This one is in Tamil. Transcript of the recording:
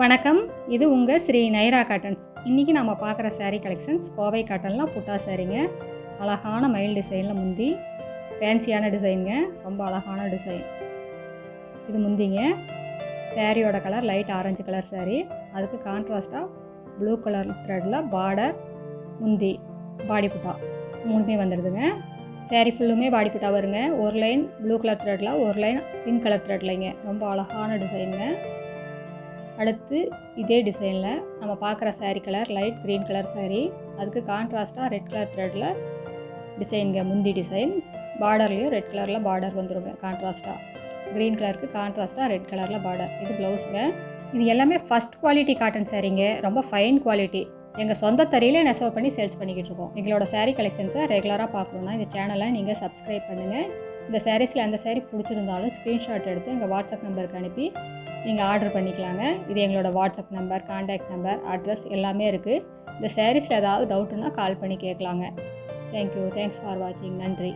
வணக்கம், இது உங்கள் ஸ்ரீ நைரா காட்டன்ஸ். இன்றைக்கி நம்ம பார்க்குற சாரீ கலெக்ஷன்ஸ் கோவை காட்டனில் புட்டா சாரீங்க. அழகான மயில் டிசைனில் முந்தி, ஃபேன்சியான டிசைனுங்க, ரொம்ப அழகான டிசைன். இது முந்திங்க. சாரியோட colour light orange colour sari. அதுக்கு கான்ட்ராஸ்ட்டாக ப்ளூ கலர் த்ரெட்டில் பார்டர், முந்தி, பாடி புட்டா மூணுமே வந்துடுதுங்க. சாரீ ஃபுல்லுமே பாடி புட்டா வருங்க. ஒரு லைன் ப்ளூ கலர் த்ரெட்டில், ஒரு லைன் பிங்க் கலர் த்ரெட்லைங்க. ரொம்ப அழகான டிசைனுங்க. அடுத்து இதே டிசைனில் நம்ம பார்க்குற sari colour light green colour sari. அதுக்கு கான்ட்ராஸ்ட்டாக ரெட் கலர் த்ரெட்டில் டிசைனுங்க, முந்தி டிசைன். பார்டர்லேயும் ரெட் கலரில் பார்டர் வந்துடுங்க. கான்ட்ராஸ்ட்டாக க்ரீன் கலருக்கு கான்ட்ராஸ்ட்டாக ரெட் கலரில் பார்டர். இது ப்ளவுஸுங்க. இது எல்லாமே ஃபஸ்ட் குவாலிட்டி காட்டன் சாரீங்க. ரொம்ப ஃபைன் குவாலிட்டி. எங்கள் சொந்த தறியிலே நெசவு பண்ணி சேல்ஸ் பண்ணிக்கிட்டு இருக்கோம். எங்களோட சாரீ கலெக்ஷன்ஸை ரெகுலராக பார்க்கணுன்னா இந்த சேனலை நீங்கள் சப்ஸ்கிரைப் பண்ணுங்கள். இந்த சாரீஸில் அந்த சாரீ பிடிச்சிருந்தாலும் ஸ்க்ரீன்ஷாட் எடுத்து எங்கள் வாட்ஸ்அப் நம்பருக்கு அனுப்பி நீங்கள் ஆர்டர் பண்ணிக்கலாங்க. இது எங்களோட WhatsApp number, contact number, address எல்லாமே இருக்குது. இந்த சாரீஸில் ஏதாவது டவுட்டுன்னா கால் பண்ணி கேட்கலாங்க. தேங்க்யூ. தேங்க்ஸ் ஃபார் வாட்சிங். நன்றி.